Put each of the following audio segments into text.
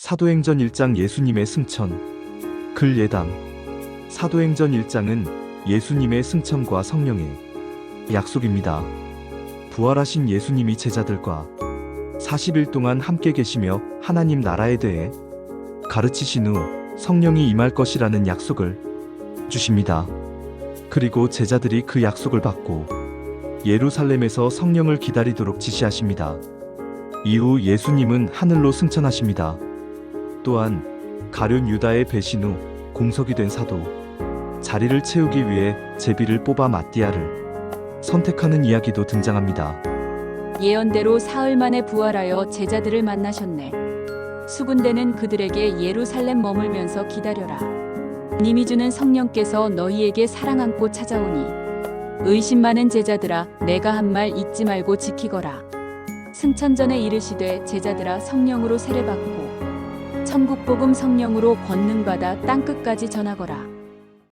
사도행전 1장 예수님의 승천. 글 예담. 사도행전 1장은 예수님의 승천과 성령의 약속입니다. 부활하신 예수님이 제자들과 40일 동안 함께 계시며 하나님 나라에 대해 가르치신 후 성령이 임할 것이라는 약속을 주십니다. 그리고 제자들이 그 약속을 받고 예루살렘에서 성령을 기다리도록 지시하십니다. 이후 예수님은 하늘로 승천하십니다. 또한 가룟 유다의 배신 후 공석이 된 사도 자리를 채우기 위해 제비를 뽑아 마띠아를 선택하는 이야기도 등장합니다. 예언대로 사흘 만에 부활하여 제자들을 만나셨네. 수군대는 그들에게 예루살렘 머물면서 기다려라. 님이 주는 성령께서 너희에게 사랑 안고 찾아오니 의심 많은 제자들아 내가 한 말 잊지 말고 지키거라. 승천 전에 이르시되 제자들아 성령으로 세례받고 천국복음 성령으로 권능받아 땅끝까지 전하거라.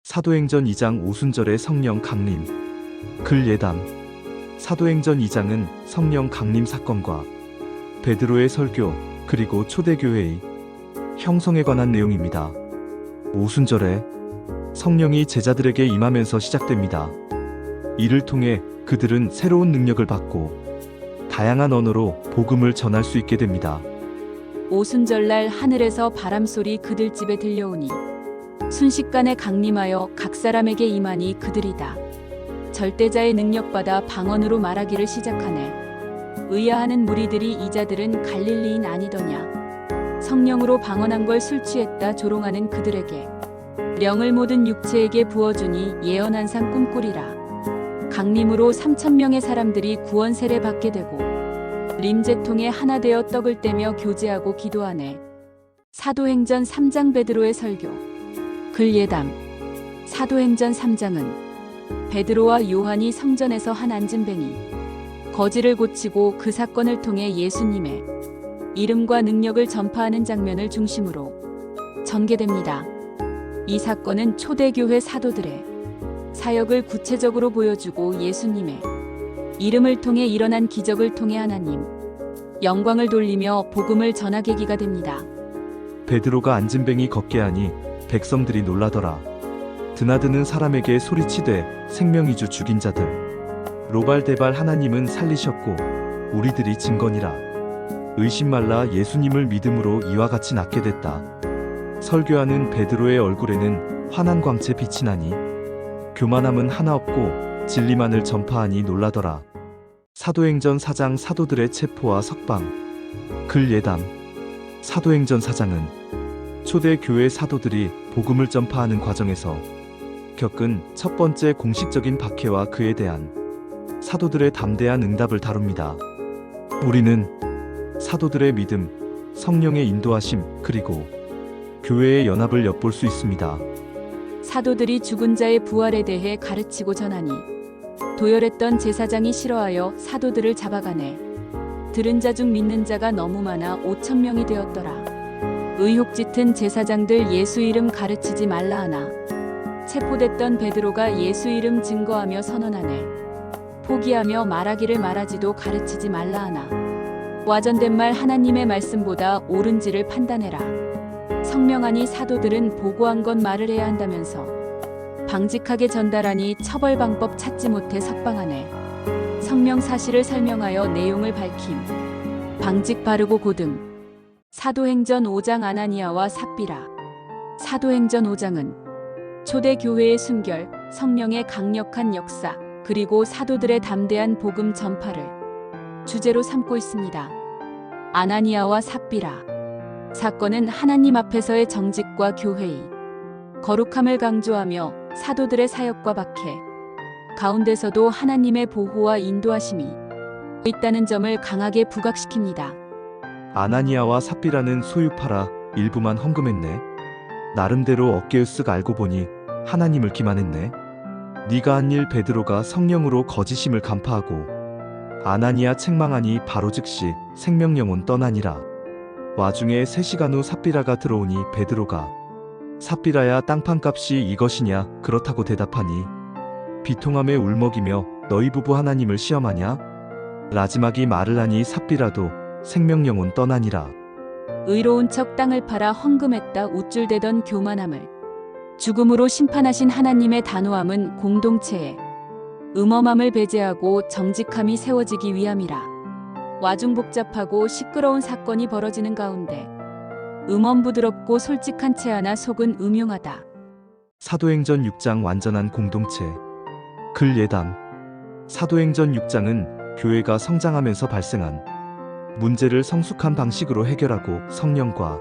사도행전 2장 오순절의 성령 강림. 글 예담. 사도행전 2장은 성령 강림 사건과 베드로의 설교 그리고 초대교회의 형성에 관한 내용입니다. 오순절에 성령이 제자들에게 임하면서 시작됩니다. 이를 통해 그들은 새로운 능력을 받고 다양한 언어로 복음을 전할 수 있게 됩니다. 오순절날 하늘에서 바람소리 그들 집에 들려오니 순식간에 강림하여 각 사람에게 임하니 그들이다. 절대자의 능력받아 방언으로 말하기를 시작하네. 의아하는 무리들이 이 자들은 갈릴리인 아니더냐. 성령으로 방언한 걸 술 취했다 조롱하는 그들에게 영을 모든 육체에게 부어주니 예언한 상 꿈꾸리라. 강림으로 3,000명의 사람들이 구원 세례 받게 되고 림제통에 하나 되어 떡을 떼며 교제하고 기도하네. 사도행전 3장 베드로의 설교. 글 예담. 사도행전 3장은 베드로와 요한이 성전에서 한 안진뱅이 거지를 고치고 그 사건을 통해 예수님의 이름과 능력을 전파하는 장면을 중심으로 전개됩니다. 이 사건은 초대교회 사도들의 사역을 구체적으로 보여주고 예수님의 이름을 통해 일어난 기적을 통해 하나님 영광을 돌리며 복음을 전하 계기가 됩니다. 베드로가 안진뱅이 걷게 하니 백성들이 놀라더라. 드나드는 사람에게 소리치되 생명이주 죽인 자들 로발데발 하나님은 살리셨고 우리들이 증거니라. 의심 말라 예수님을 믿음으로 이와 같이 낫게 됐다. 설교하는 베드로의 얼굴에는 환한 광채 빛이 나니 교만함은 하나 없고 진리만을 전파하니 놀라더라. 사도행전 4장 사도들의 체포와 석방. 글 예담. 사도행전 4장은 초대 교회 사도들이 복음을 전파하는 과정에서 겪은 첫 번째 공식적인 박해와 그에 대한 사도들의 담대한 응답을 다룹니다. 우리는 사도들의 믿음, 성령의 인도하심, 그리고 교회의 연합을 엿볼 수 있습니다. 사도들이 죽은 자의 부활에 대해 가르치고 전하니 도열했던 제사장이 싫어하여 사도들을 잡아가네. 들은 자 중 믿는 자가 너무 많아 5,000명이 되었더라. 의혹 짙은 제사장들 예수 이름 가르치지 말라 하나 체포됐던 베드로가 예수 이름 증거하며 선언하네. 포기하며 말하기를 말하지도 가르치지 말라 하나 와전된 말 하나님의 말씀보다 옳은지를 판단해라. 성명하니 사도들은 보고한 것 말을 해야 한다면서 방직하게 전달하니 처벌 방법 찾지 못해 석방하네. 성명 사실을 설명하여 내용을 밝힘. 방직 바르고 고등. 사도행전 5장 아나니아와 삽비라. 사도행전 5장은 초대 교회의 순결, 성령의 강력한 역사, 그리고 사도들의 담대한 복음 전파를 주제로 삼고 있습니다. 아나니아와 삽비라. 사건은 하나님 앞에서의 정직과 교회의 거룩함을 강조하며 사도들의 사역과 박해 가운데서도 하나님의 보호와 인도하심이 있다는 점을 강하게 부각시킵니다. 아나니아와 삽비라는 소유파라 일부만 헌금했네. 나름대로 어깨으쓱 알고 보니 하나님을 기만했네. 네가 한 일 베드로가 성령으로 거짓임을 간파하고 아나니아 책망하니 바로 즉시 생명영혼 떠나니라. 와중에 3시간 후 삽비라가 들어오니 베드로가 삽비라야 땅판값이 이것이냐 그렇다고 대답하니 비통함에 울먹이며 너희 부부 하나님을 시험하냐? 라지막이 말을 하니 삽비라도 생명영혼 떠나니라. 의로운 척 땅을 팔아 헌금했다 우쭐대던 교만함을 죽음으로 심판하신 하나님의 단호함은 공동체에 음험함을 배제하고 정직함이 세워지기 위함이라. 와중 복잡하고 시끄러운 사건이 벌어지는 가운데 음험 부드럽고 솔직한 채 하나 속은 음흉하다. 사도행전 6장 완전한 공동체. 글 예담. 사도행전 6장은 교회가 성장하면서 발생한 문제를 성숙한 방식으로 해결하고 성령과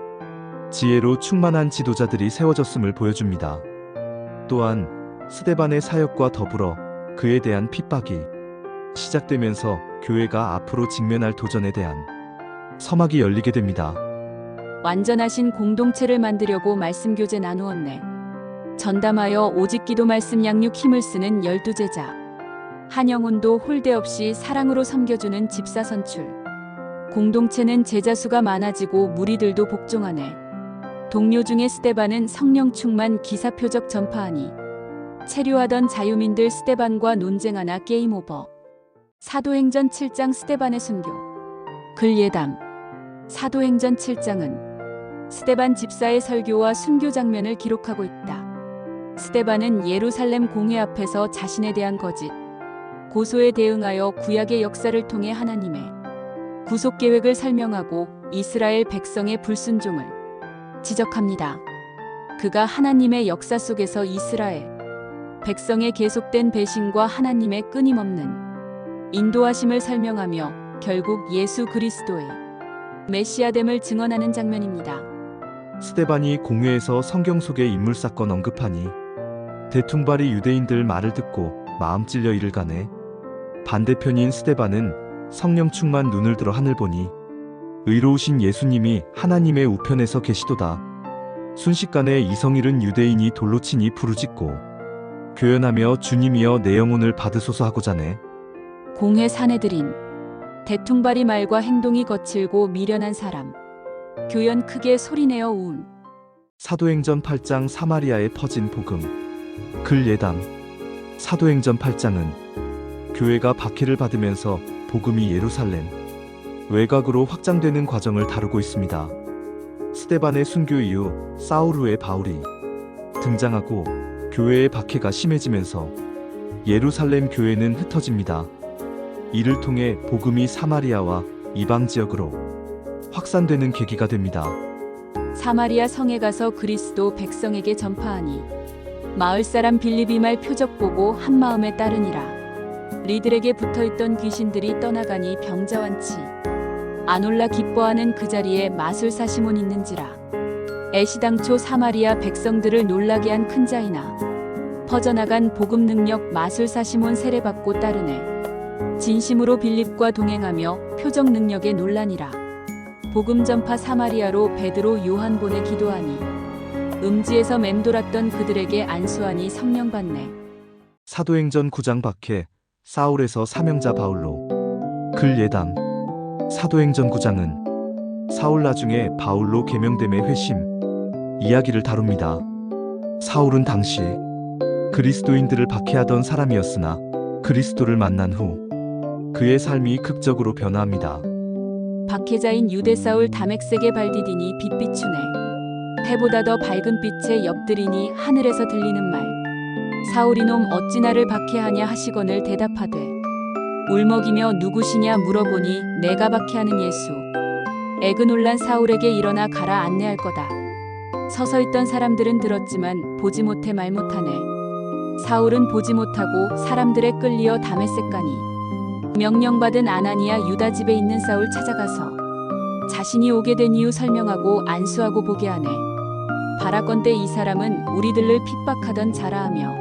지혜로 충만한 지도자들이 세워졌음을 보여줍니다. 또한 스데반의 사역과 더불어 그에 대한 핍박이 시작되면서 교회가 앞으로 직면할 도전에 대한 서막이 열리게 됩니다. 완전하신 공동체를 만들려고 말씀 교제 나누었네. 전담하여 오직 기도 말씀 양육 힘을 쓰는 12제자. 한 영혼도 홀대 없이 사랑으로 섬겨주는 집사 선출. 공동체는 제자 수가 많아지고 무리들도 복종하네. 동료 중에 스데반은 성령 충만 기사 표적 전파하니 체류하던 자유민들 스데반과 논쟁하나 게임 오버. 사도행전 7장 스데반의 순교. 글 예담. 사도행전 7장은 스데반 집사의 설교와 순교 장면을 기록하고 있다. 스데반은 예루살렘 공회 앞에서 자신에 대한 거짓 고소에 대응하여 구약의 역사를 통해 하나님의 구속 계획을 설명하고 이스라엘 백성의 불순종을 지적합니다. 그가 하나님의 역사 속에서 이스라엘 백성의 계속된 배신과 하나님의 끊임없는 인도하심을 설명하며 결국 예수 그리스도의 메시아됨을 증언하는 장면입니다. 스데반이 공회에서 성경 속의 인물 사건 언급하니 대퉁발이 유대인들 말을 듣고 마음 찔려 이를 가네. 반대편인 스데반은 성령 충만 눈을 들어 하늘 보니 의로우신 예수님이 하나님의 우편에서 계시도다. 순식간에 이성 잃은 유대인이 돌로 치니 부르짖고 교연하며 주님이여 내 영혼을 받으소서 하고자네. 공회 사내들인 대퉁발이 말과 행동이 거칠고 미련한 사람. 교연 크게 소리내어 우음. 사도행전 8장 사마리아에 퍼진 복음. 글 예담. 사도행전 8장은 교회가 박해를 받으면서 복음이 예루살렘 외곽으로 확장되는 과정을 다루고 있습니다. 스데반의 순교 이후 사울 후에 바울이 등장하고 교회의 박해가 심해지면서 예루살렘 교회는 흩어집니다. 이를 통해 복음이 사마리아와 이방 지역으로 확산되는 계기가 됩니다. 사마리아 성에 가서 그리스도 백성에게 전파하니 마을 사람 빌립이 말 표적 보고 한 마음에 따르니라. 리들에게 붙어있던 귀신들이 떠나가니 병자완치 아놀라 기뻐하는 그 자리에 마술사 시몬 있는지라. 애시당초 사마리아 백성들을 놀라게 한 큰 자이나 퍼져나간 복음 능력 마술사 시몬 세례받고 따르네. 진심으로 빌립과 동행하며 표적 능력에 놀라니라. 복음 전파 사마리아로 베드로 요한 보내 기도하니 음지에서 맴돌았던 그들에게 안수하니 성령 받네. 사도행전 9장 박해 사울에서 사명자 바울로. 글 예담. 사도행전 9장은 사울 나중에 바울로 계명됨의 회심 이야기를 다룹니다. 사울은 당시 그리스도인들을 박해하던 사람이었으나 그리스도를 만난 후 그의 삶이 극적으로 변화합니다. 박해자인 유대 사울 다맥색에 발디디니 빛 비추네. 해보다 더 밝은 빛에 엎드리니 하늘에서 들리는 말. 사울이놈 어찌 나를 박해하냐 하시거늘 대답하되 울먹이며 누구시냐 물어보니 내가 박해하는 예수. 애그 놀란 사울에게 일어나 가라 안내할 거다. 서서 있던 사람들은 들었지만 보지 못해 말 못하네. 사울은 보지 못하고 사람들에 끌리어 다메섹 가니 명령받은 아나니아 유다 집에 있는 사울 찾아가서 자신이 오게 된 이유 설명하고 안수하고 보게 하네. 바라건대 이 사람은 우리들을 핍박하던 자라 하며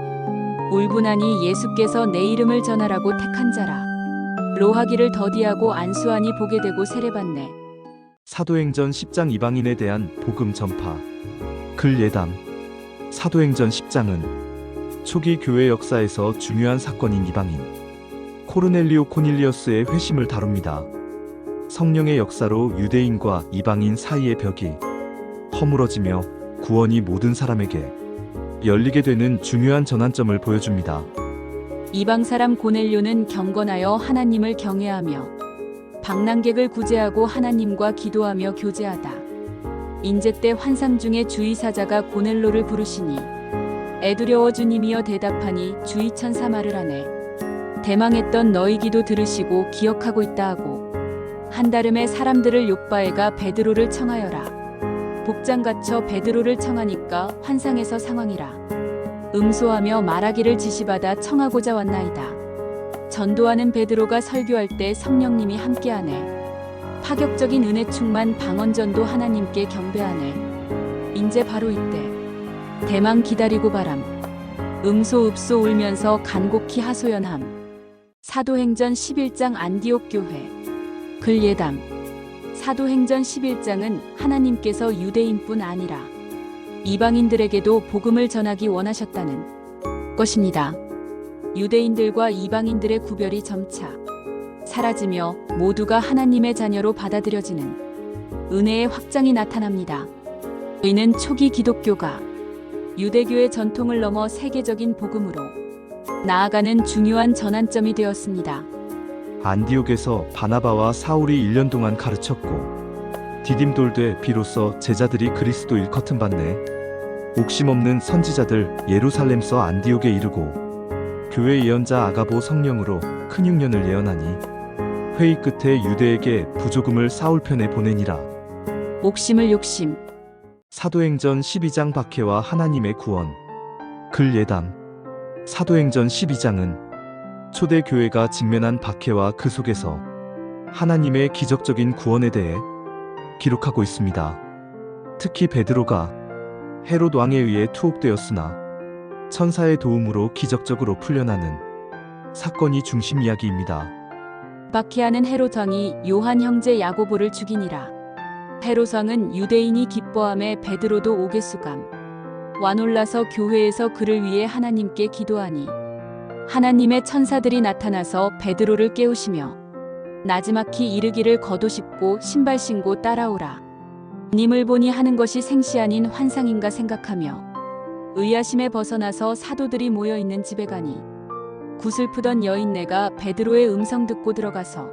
울분하니 예수께서 내 이름을 전하라고 택한 자라. 로하기를 더디하고 안수하니 보게 되고 세례받네. 사도행전 10장 이방인에 대한 복음 전파. 글 예담. 사도행전 10장은 초기 교회 역사에서 중요한 사건인 이방인 코르넬리오 코닐리어스의 회심을 다룹니다. 성령의 역사로 유대인과 이방인 사이의 벽이 허물어지며 구원이 모든 사람에게 열리게 되는 중요한 전환점을 보여줍니다. 이방 사람 고넬료는 경건하여 하나님을 경외하며 방랑객을 구제하고 하나님과 기도하며 교제하다. 인제 때 환상 중에 주의사자가 고넬로를 부르시니 애두려워 주님이여 대답하니 주의 천사 말을 하네. 대망했던 너희 기도 들으시고 기억하고 있다 하고 한달음에 사람들을 욥바에가 베드로를 청하여라. 복장 갖춰 베드로를 청하니까 환상에서 상황이라. 음소하며 말하기를 지시받아 청하고자 왔나이다. 전도하는 베드로가 설교할 때 성령님이 함께하네. 파격적인 은혜 충만 방언전도 하나님께 경배하네. 인제 바로 이때 대망 기다리고 바람. 음소읍소 울면서 간곡히 하소연함. 사도행전 11장 안디옥 교회. 글 예담. 사도행전 11장은 하나님께서 유대인뿐 아니라 이방인들에게도 복음을 전하기 원하셨다는 것입니다. 유대인들과 이방인들의 구별이 점차 사라지며 모두가 하나님의 자녀로 받아들여지는 은혜의 확장이 나타납니다. 이는 초기 기독교가 유대교의 전통을 넘어 세계적인 복음으로 나아가는 중요한 전환점이 되었습니다. 안디옥에서 바나바와 사울이 1년 동안 가르쳤고 디딤돌되 비로소 제자들이 그리스도 일커튼 받네. 옥심없는 선지자들 예루살렘서 안디옥에 이르고 교회 예언자 아가보 성령으로 큰 흉년을 예언하니 회의 끝에 유대에게 부조금을 사울 편에 보내니라. 옥심을 욕심. 사도행전 12장 박해와 하나님의 구원. 글 예담. 사도행전 12장은 초대 교회가 직면한 박해와 그 속에서 하나님의 기적적인 구원에 대해 기록하고 있습니다. 특히 베드로가 헤롯 왕에 의해 투옥되었으나 천사의 도움으로 기적적으로 풀려나는 사건이 중심 이야기입니다. 박해하는 헤롯 왕이 요한 형제 야고보를 죽이니라. 헤롯 왕은 유대인이 기뻐함에 베드로도 오개수감 와놀라서 교회에서 그를 위해 하나님께 기도하니 하나님의 천사들이 나타나서 베드로를 깨우시며 나지막히 이르기를 겉옷 입고 신발 신고 따라오라. 님을 보니 하는 것이 생시 아닌 환상인가 생각하며 의아심에 벗어나서 사도들이 모여있는 집에 가니 구슬프던 여인네가 베드로의 음성 듣고 들어가서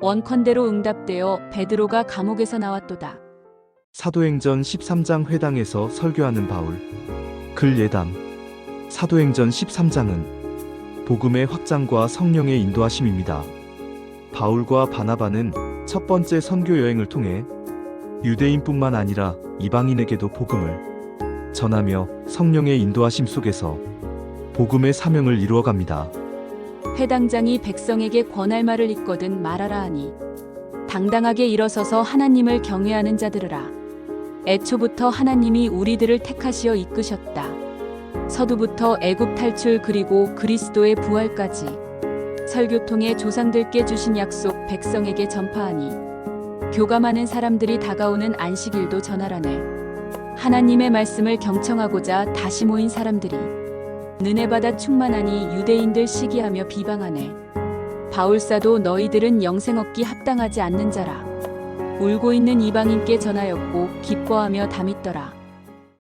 원컨대로 응답되어 베드로가 감옥에서 나왔도다. 사도행전 13장 회당에서 설교하는 바울. 글 예담. 사도행전 13장은 복음의 확장과 성령의 인도하심입니다. 바울과 바나바는 첫 번째 선교 여행을 통해 유대인뿐만 아니라 이방인에게도 복음을 전하며 성령의 인도하심 속에서 복음의 사명을 이루어갑니다. 회당장이 백성에게 권할 말을 있거든 말하라 하니 당당하게 일어서서 하나님을 경외하는 자들으라. 애초부터 하나님이 우리들을 택하시어 이끄셨다. 서두부터 애굽 탈출 그리고 그리스도의 부활까지 설교 통해 조상들께 주신 약속 백성에게 전파하니 교감하는 사람들이 다가오는 안식일도 전하라네. 하나님의 말씀을 경청하고자 다시 모인 사람들이 은혜받아 충만하니 유대인들 시기하며 비방하네. 바울사도 너희들은 영생 얻기 합당하지 않는 자라. 울고 있는 이방인께 전하였고 기뻐하며 담있더라.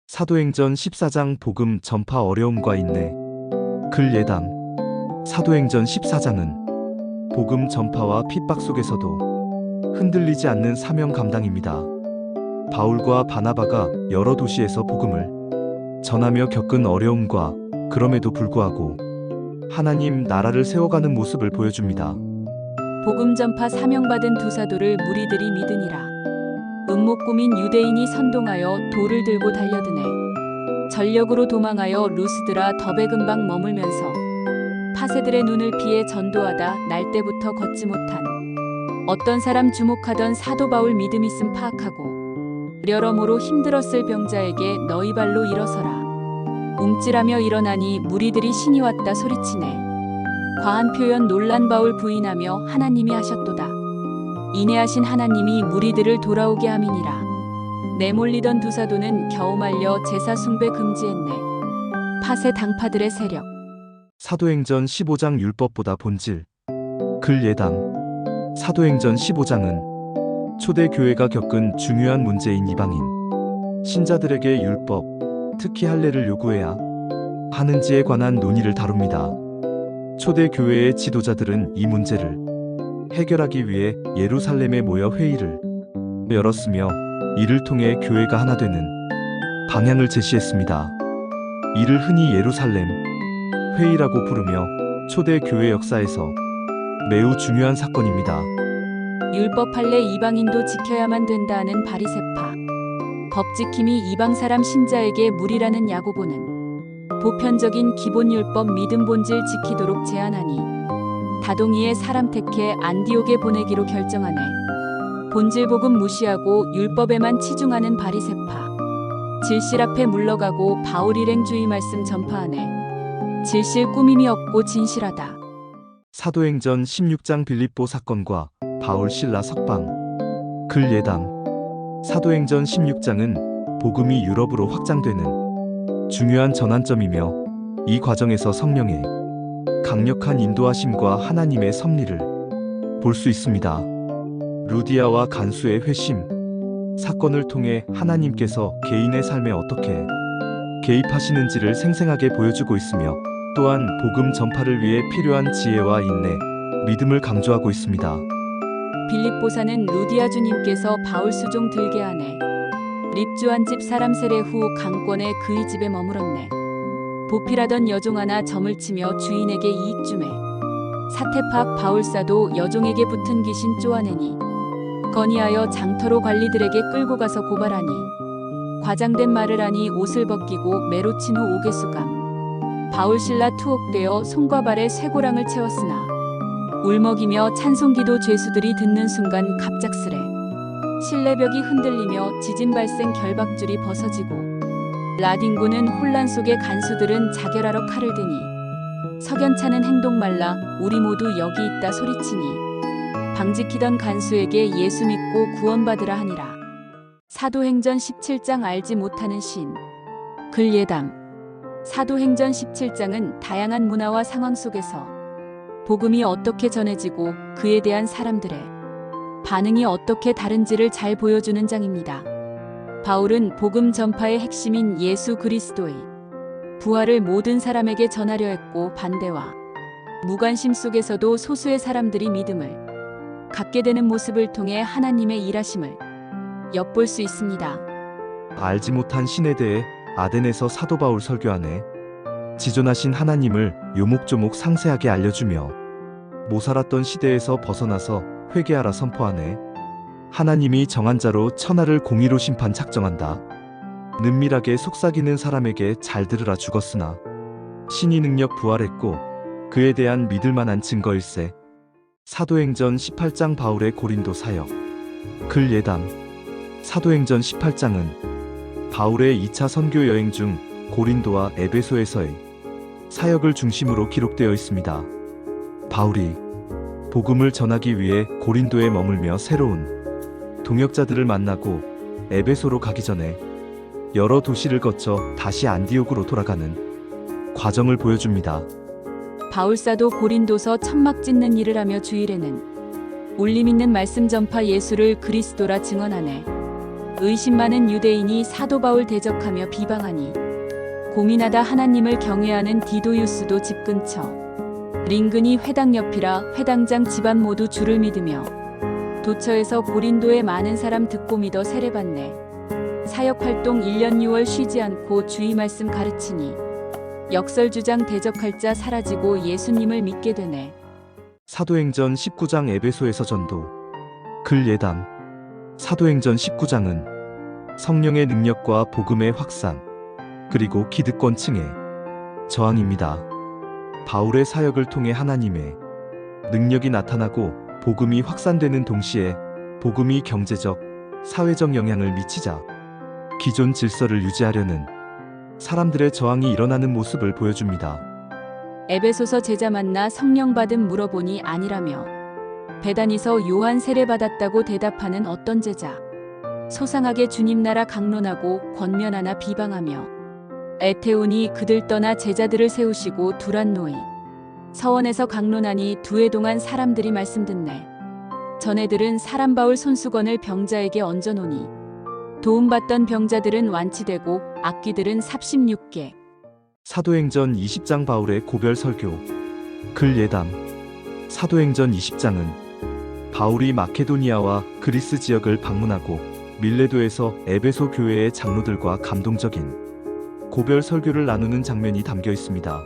사도행전 14장 복음 전파 어려움과 인내. 글 예담. 사도행전 14장은 복음 전파와 핍박 속에서도 흔들리지 않는 사명 감당입니다. 바울과 바나바가 여러 도시에서 복음을 전하며 겪은 어려움과 그럼에도 불구하고 하나님 나라를 세워가는 모습을 보여줍니다. 복음 전파 사명받은 두 사도를 무리들이 믿으니라. 음목 꾸민 유대인이 선동하여 돌을 들고 달려드네. 전력으로 도망하여 루스드라 더베 근방 머물면서 파새들의 눈을 피해 전도하다 날 때부터 걷지 못한 어떤 사람 주목하던 사도 바울 믿음 있음 파악하고 여러모로 힘들었을 병자에게 너희 발로 일어서라. 움찔하며 일어나니 무리들이 신이 왔다 소리치네. 과한 표현 놀란 바울 부인하며 하나님이 하셨도다. 인내하신 하나님이 무리들을 돌아오게 함이니라. 내몰리던 두 사도는 겨우 말려 제사 숭배 금지했네. 파새 당파들의 세력. 사도행전 15장 율법보다 본질. 글 예담. 사도행전 15장은 초대 교회가 겪은 중요한 문제인 이방인 신자들에게 율법, 특히 할례를 요구해야 하는지에 관한 논의를 다룹니다. 초대 교회의 지도자들은 이 문제를 해결하기 위해 예루살렘에 모여 회의를 열었으며 이를 통해 교회가 하나 되는 방향을 제시했습니다. 이를 흔히 예루살렘 회의라고 부르며 초대 교회 역사에서 매우 중요한 사건입니다. 율법 판례 이방인도 지켜야만 된다는 바리새파. 법 지킴이 이방 사람 신자에게 무리라는 야고보는 보편적인 기본 율법 믿음 본질 지키도록 제안하니 다동이의 사람 택해 안디옥에 보내기로 결정하네. 본질 복음 무시하고 율법에만 치중하는 바리새파. 질실 앞에 물러가고 바울 일행주의 말씀 전파하네. 질실 꾸밈이 없고 진실하다. 사도행전 16장 빌립보 사건과 바울 신라 석방 글 예담. 사도행전 16장은 복음이 유럽으로 확장되는 중요한 전환점이며 이 과정에서 성령의 강력한 인도하심과 하나님의 섭리를 볼 수 있습니다. 루디아와 간수의 회심 사건을 통해 하나님께서 개인의 삶에 어떻게 개입하시는지를 생생하게 보여주고 있으며 또한 복음 전파를 위해 필요한 지혜와 인내, 믿음을 강조하고 있습니다. 빌립보사는 루디아 주님께서 바울 수종 들게 하네. 립주 한 집 사람 세례 후 강권에 그의 집에 머물었네. 보필하던 여종 하나 점을 치며 주인에게 이익 주매. 사테팍 바울사도 여종에게 붙은 귀신 쪼아내니 건의하여 장터로 관리들에게 끌고 가서 고발하니 과장된 말을 하니 옷을 벗기고 매로 친 후 옥외수감. 바울 신라 투옥되어 손과 발에 쇠고랑을 채웠으나 울먹이며 찬송기도 죄수들이 듣는 순간 갑작스레 실내벽이 흔들리며 지진 발생 결박줄이 벗어지고 라딘군은 혼란 속에 간수들은 자결하러 칼을 드니 석연찮은 행동 말라 우리 모두 여기 있다 소리치니 방지키던 간수에게 예수 믿고 구원받으라 하니라. 사도행전 17장 알지 못하는 신 글 예담. 사도행전 17장은 다양한 문화와 상황 속에서 복음이 어떻게 전해지고 그에 대한 사람들의 반응이 어떻게 다른지를 잘 보여주는 장입니다. 바울은 복음 전파의 핵심인 예수 그리스도의 부활을 모든 사람에게 전하려 했고 반대와 무관심 속에서도 소수의 사람들이 믿음을 갖게 되는 모습을 통해 하나님의 일하심을 엿볼 수 있습니다. 알지 못한 신에 대해 아덴에서 사도 바울 설교하네. 지존하신 하나님을 요목조목 상세하게 알려주며 모살았던 시대에서 벗어나서 회개하라 선포하네. 하나님이 정한 자로 천하를 공의로 심판 작정한다. 은밀하게 속삭이는 사람에게 잘 들으라 죽었으나 신이 능력 부활했고 그에 대한 믿을만한 증거일세. 사도행전 18장 바울의 고린도 사역 글 예담. 사도행전 18장은 바울의 2차 선교 여행 중 고린도와 에베소에서의 사역을 중심으로 기록되어 있습니다. 바울이 복음을 전하기 위해 고린도에 머물며 새로운 동역자들을 만나고 에베소로 가기 전에 여러 도시를 거쳐 다시 안디옥으로 돌아가는 과정을 보여줍니다. 바울사도 고린도서 천막 짓는 일을 하며 주일에는 울림 있는 말씀 전파 예수를 그리스도라 증언하네. 의심 많은 유대인이 사도 바울 대적하며 비방하니 고민하다 하나님을 경외하는 디도유스도 집 근처 링근이 회당 옆이라 회당장 집안 모두 주를 믿으며 도처에서 고린도에 많은 사람 듣고 믿어 세례받네. 사역활동 1년 6월 쉬지 않고 주의 말씀 가르치니 역설주장 대적할 자 사라지고 예수님을 믿게 되네. 사도행전 19장 에베소에서 전도 글 예담. 사도행전 19장은 성령의 능력과 복음의 확산 그리고 기득권층의 저항입니다. 바울의 사역을 통해 하나님의 능력이 나타나고 복음이 확산되는 동시에 복음이 경제적, 사회적 영향을 미치자 기존 질서를 유지하려는 사람들의 저항이 일어나는 모습을 보여줍니다. 에베소서 제자 만나 성령 받음 물어보니 아니라며 베다니서 요한 세례 받았다고 대답하는 어떤 제자 소상하게 주님 나라 강론하고 권면하나 비방하며 에테온이 그들 떠나 제자들을 세우시고 두란 노이 서원에서 강론하니 두 해 동안 사람들이 말씀 듣네. 전애들은 사람 바울 손수건을 병자에게 얹어놓으니 도움받던 병자들은 완치되고 악귀들은 36개. 사도행전 20장 바울의 고별 설교 글 예담. 사도행전 20장은 바울이 마케도니아와 그리스 지역을 방문하고 밀레도에서 에베소 교회의 장로들과 감동적인 고별 설교를 나누는 장면이 담겨 있습니다.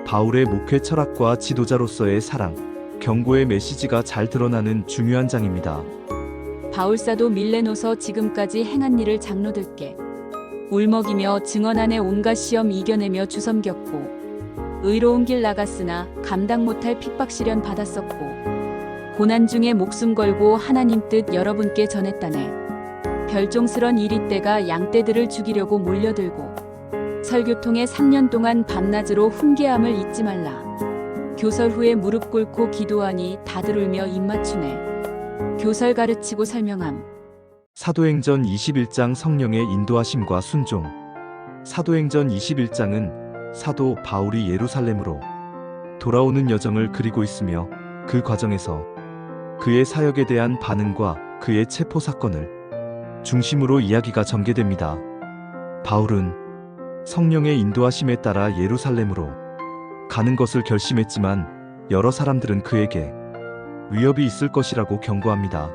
바울의 목회 철학과 지도자로서의 사랑, 경고의 메시지가 잘 드러나는 중요한 장입니다. 바울사도 밀레노서 지금까지 행한 일을 장로들께 울먹이며 증언하네 온갖 시험 이겨내며 주섬겼고 의로운 길 나갔으나 감당 못할 핍박 시련 받았었고 고난 중에 목숨 걸고 하나님 뜻 여러분께 전했다네. 별종스런 이리 때가 양떼들을 죽이려고 몰려들고 설교통에 3년 동안 밤낮으로 훈계함을 잊지 말라. 교설 후에 무릎 꿇고 기도하니 다들 울며 입 맞추네. 교설 가르치고 설명함. 사도행전 21장 성령의 인도하심과 순종. 사도행전 21장은 사도 바울이 예루살렘으로 돌아오는 여정을 그리고 있으며 그 과정에서 그의 사역에 대한 반응과 그의 체포 사건을 중심으로 이야기가 전개됩니다. 바울은 성령의 인도하심에 따라 예루살렘으로 가는 것을 결심했지만 여러 사람들은 그에게 위협이 있을 것이라고 경고합니다.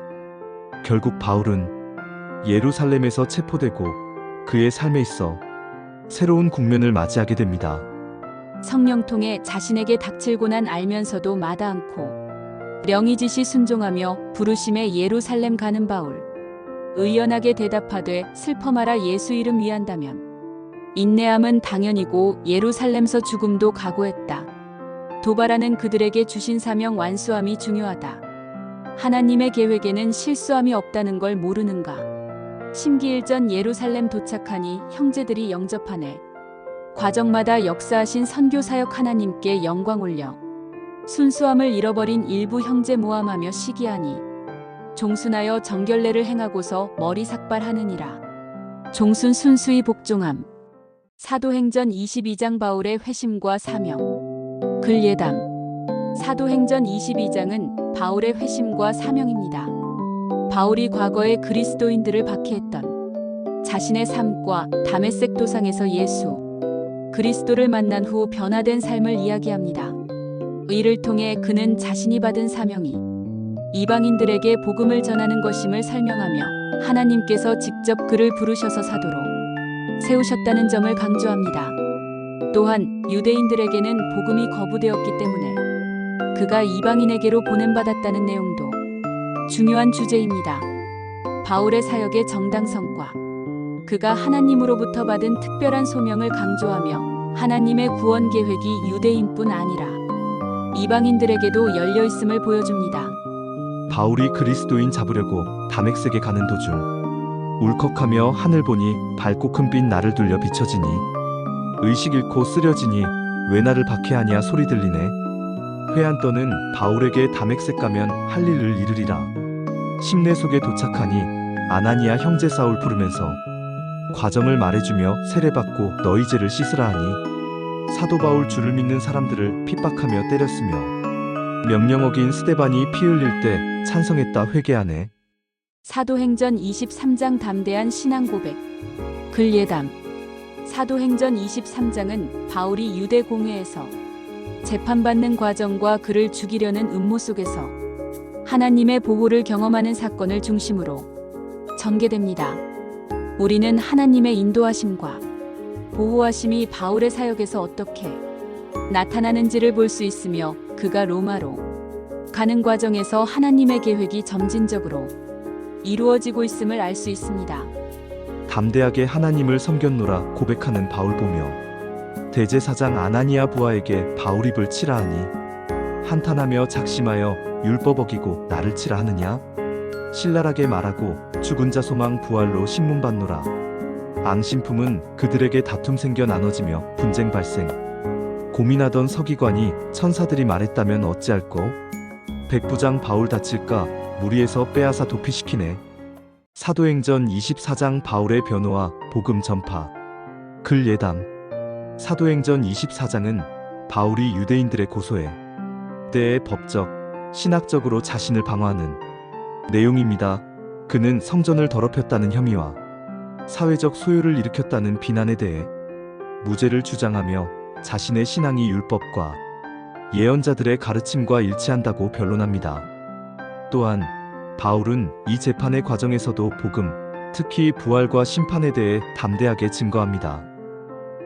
결국 바울은 예루살렘에서 체포되고 그의 삶에 있어 새로운 국면을 맞이하게 됩니다. 성령 통해 자신에게 닥칠 고난 알면서도 마다 않고 명의지시 순종하며 부르심에 예루살렘 가는 바울. 의연하게 대답하되 슬퍼 마라 예수 이름 위한다면 인내함은 당연이고 예루살렘서 죽음도 각오했다. 도발하는 그들에게 주신 사명 완수함이 중요하다. 하나님의 계획에는 실수함이 없다는 걸 모르는가. 심기일전 예루살렘 도착하니 형제들이 영접하네. 과정마다 역사하신 선교사역 하나님께 영광 올려 순수함을 잃어버린 일부 형제 모함하며 시기하니 종순하여 정결례를 행하고서 머리 삭발하느니라. 종순 순수히 복종함. 사도행전 22장 바울의 회심과 사명. 글 예담. 사도행전 22장은 바울의 회심과 사명입니다. 바울이 과거에 그리스도인들을 박해했던 자신의 삶과 다메섹 도상에서 예수 그리스도를 만난 후 변화된 삶을 이야기합니다. 이를 통해 그는 자신이 받은 사명이 이방인들에게 복음을 전하는 것임을 설명하며 하나님께서 직접 그를 부르셔서 사도로 세우셨다는 점을 강조합니다. 또한 유대인들에게는 복음이 거부되었기 때문에 그가 이방인에게로 보냄받았다는 내용도 중요한 주제입니다. 바울의 사역의 정당성과 그가 하나님으로부터 받은 특별한 소명을 강조하며 하나님의 구원 계획이 유대인뿐 아니라 이방인들에게도 열려 있음을 보여줍니다. 바울이 그리스도인 잡으려고 다메섹에 가는 도중 울컥하며 하늘 보니 밝고 큰 빛 나를 둘려 비춰지니 의식 잃고 쓰려지니 왜 나를 박해하냐 소리 들리네. 회한떠는 바울에게 다메섹 가면 할 일을 이르리라. 심내속에 도착하니 아나니아 형제 사울 부르면서 과정을 말해주며 세례받고 너희 죄를 씻으라 하니 사도 바울 주를 믿는 사람들을 핍박하며 때렸으며 명령 어긴 스데반이 피 흘릴 때 찬성했다 회개하네. 사도행전 23장 담대한 신앙 고백. 글 예담. 사도행전 23장은 바울이 유대 공회에서 재판받는 과정과 그를 죽이려는 음모 속에서 하나님의 보호를 경험하는 사건을 중심으로 전개됩니다. 우리는 하나님의 인도하심과 보호하심이 바울의 사역에서 어떻게 나타나는지를 볼 수 있으며 그가 로마로 가는 과정에서 하나님의 계획이 점진적으로 이루어지고 있음을 알 수 있습니다. 담대하게 하나님을 섬겼노라 고백하는 바울 보며 대제사장 아나니아 부하에게 바울 입을 치라 하니 한탄하며 작심하여 율법 어기고 나를 치라 하느냐. 신랄하게 말하고 죽은 자 소망 부활로 신문받노라. 앙심품은 그들에게 다툼 생겨 나눠지며 분쟁 발생. 고민하던 서기관이 천사들이 말했다면 어찌할꼬. 백부장 바울 다칠까 무리에서 빼앗아 도피시키네. 사도행전 24장 바울의 변호와 복음 전파. 글 예담. 사도행전 24장은 바울이 유대인들의 고소에 때의 법적, 신학적으로 자신을 방어하는 내용입니다. 그는 성전을 더럽혔다는 혐의와 사회적 소요를 일으켰다는 비난에 대해 무죄를 주장하며 자신의 신앙이 율법과 예언자들의 가르침과 일치한다고 변론합니다. 또한 바울은 이 재판의 과정에서도 복음, 특히 부활과 심판에 대해 담대하게 증거합니다.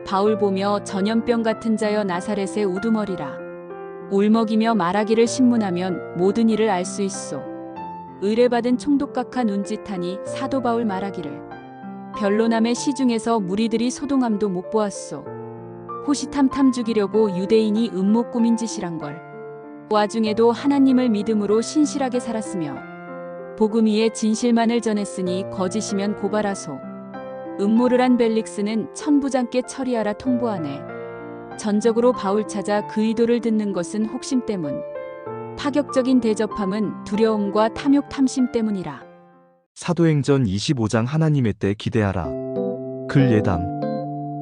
바울 보며 전염병 같은 자여 나사렛의 우두머리라. 울먹이며 말하기를 신문하면 모든 일을 알 수 있소. 의뢰받은 총독각하 눈짓하니 사도 바울 말하기를 변론함의 시중에서 무리들이 소동함도 못 보았소. 호시탐탐 죽이려고 유대인이 음모 꾸민 짓이란 걸. 와중에도 하나님을 믿음으로 신실하게 살았으며 복음 위에 진실만을 전했으니 거짓이면 고발하소. 음모를 한 벨릭스는 천부장께 처리하라 통보하네. 전적으로 바울 찾아 그 의도를 듣는 것은 혹심 때문. 파격적인 대접함은 두려움과 탐욕 탐심 때문이라. 사도행전 25장 하나님의 때 기대하라. 글 예담.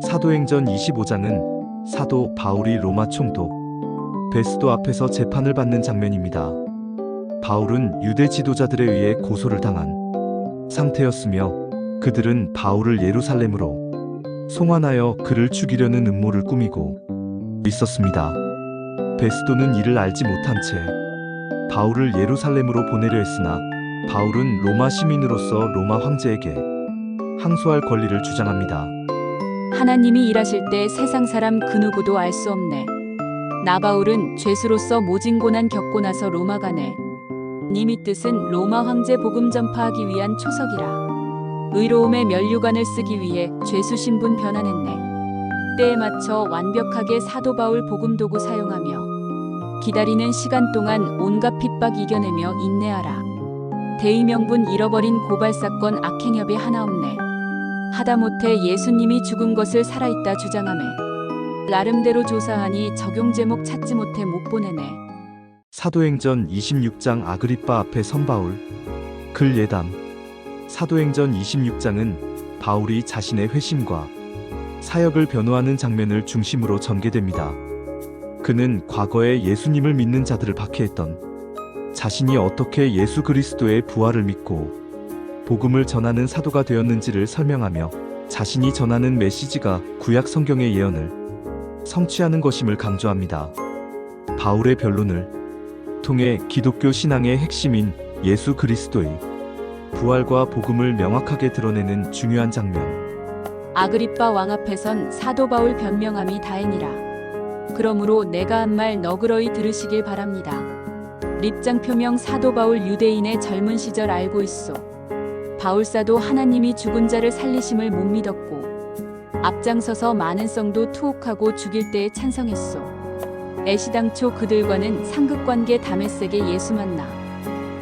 사도행전 25장은 사도 바울이 로마 총독 베스도 앞에서 재판을 받는 장면입니다. 바울은 유대 지도자들에 의해 고소를 당한 상태였으며 그들은 바울을 예루살렘으로 송환하여 그를 죽이려는 음모를 꾸미고 있었습니다. 베스도는 이를 알지 못한 채 바울을 예루살렘으로 보내려 했으나 바울은 로마 시민으로서 로마 황제에게 항소할 권리를 주장합니다. 하나님이 일하실 때 세상 사람 그 누구도 알 수 없네. 나 바울은 죄수로서 모진 고난 겪고 나서 로마 가네. 님이 뜻은 로마 황제 복음 전파하기 위한 초석이라. 의로움의 면류관을 쓰기 위해 죄수 신분 변환했네. 때에 맞춰 완벽하게 사도 바울 복음 도구 사용하며 기다리는 시간 동안 온갖 핍박 이겨내며 인내하라. 대의명분 잃어버린 고발사건 악행협이 하나 없네. 하다못해 예수님이 죽은 것을 살아있다 주장하매 나름대로 조사하니 적용 제목 찾지 못해 못 보내네. 사도행전 26장 아그리빠 앞에 선 바울. 글 예담. 사도행전 26장은 바울이 자신의 회심과 사역을 변호하는 장면을 중심으로 전개됩니다. 그는 과거에 예수님을 믿는 자들을 박해했던 자신이 어떻게 예수 그리스도의 부활을 믿고 복음을 전하는 사도가 되었는지를 설명하며 자신이 전하는 메시지가 구약 성경의 예언을 성취하는 것임을 강조합니다. 바울의 변론을 통해 기독교 신앙의 핵심인 예수 그리스도의 부활과 복음을 명확하게 드러내는 중요한 장면. 아그리빠 왕 앞에선 사도 바울 변명함이 다행이라. 그러므로 내가 한 말 너그러이 들으시길 바랍니다. 립장 표명 사도 바울 유대인의 젊은 시절 알고 있소. 바울사도 하나님이 죽은 자를 살리심을 못 믿었고 앞장서서 많은 성도 투옥하고 죽일 때에 찬성했소. 애시당초 그들과는 상급관계 다메섹에 예수 만나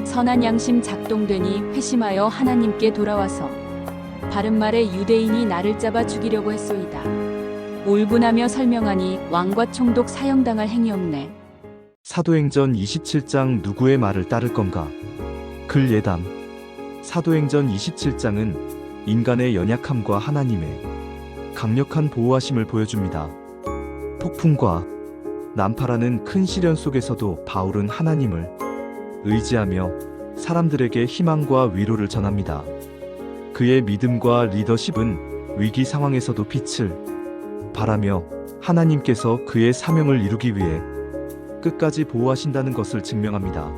선한 양심 작동되니 회심하여 하나님께 돌아와서 바른 말에 유대인이 나를 잡아 죽이려고 했소이다. 울분하며 설명하니 왕과 총독 사형당할 행위 없네. 사도행전 27장 누구의 말을 따를 건가? 글 예담. 사도행전 27장은 인간의 연약함과 하나님의 강력한 보호하심을 보여줍니다. 폭풍과 난파라는 큰 시련 속에서도 바울은 하나님을 의지하며 사람들에게 희망과 위로를 전합니다. 그의 믿음과 리더십은 위기 상황에서도 빛을 발하며 하나님께서 그의 사명을 이루기 위해 끝까지 보호하신다는 것을 증명합니다.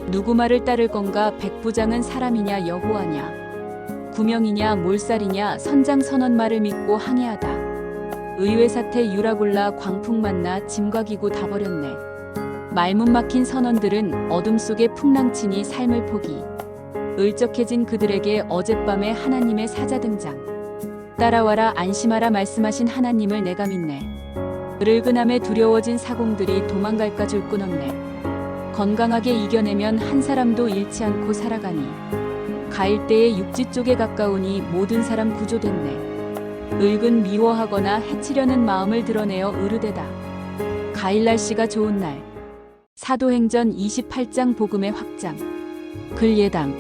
누구 말을 따를 건가? 백부장은 사람이냐 여호와냐? 구명이냐 몰살이냐? 선장 선원 말을 믿고 항해하다. 의외 사태 유라골라 광풍 만나 짐과 기구 다 버렸네. 말문 막힌 선원들은 어둠 속에 풍랑치니 삶을 포기. 을적해진 그들에게 어젯밤에 하나님의 사자 등장. 따라와라 안심하라 말씀하신 하나님을 내가 믿네. 늙은함에 두려워진 사공들이 도망갈까 줄 끊었네. 건강하게 이겨내면 한 사람도 잃지 않고 살아가니 가일 때에 육지 쪽에 가까우니 모든 사람 구조됐네. 늙은 미워하거나 해치려는 마음을 드러내어 으르대다. 가일 날씨가 좋은 날. 사도행전 28장 복음의 확장. 글 예담.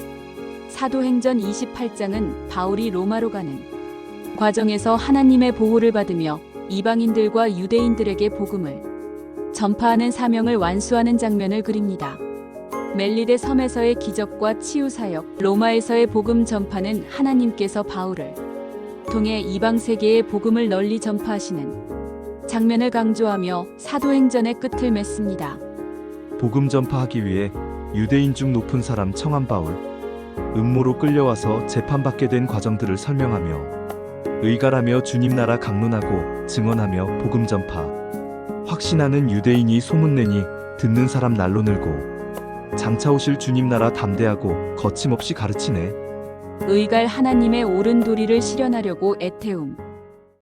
사도행전 28장은 바울이 로마로 가는 과정에서 하나님의 보호를 받으며 이방인들과 유대인들에게 복음을 전파하는 사명을 완수하는 장면을 그립니다. 멜리데 섬에서의 기적과 치유 사역, 로마에서의 복음 전파는 하나님께서 바울을 통해 이방 세계의 복음을 널리 전파하시는 장면을 강조하며 사도행전의 끝을 맺습니다. 복음 전파하기 위해 유대인 중 높은 사람 청한 바울. 음모로 끌려와서 재판받게 된 과정들을 설명하며 의갈하며 주님 나라 강론하고 증언하며 복음 전파. 확신하는 유대인이 소문내니 듣는 사람 날로 늘고 장차 오실 주님 나라 담대하고 거침없이 가르치네. 의갈 하나님의 옳은 도리를 실현하려고 애태움.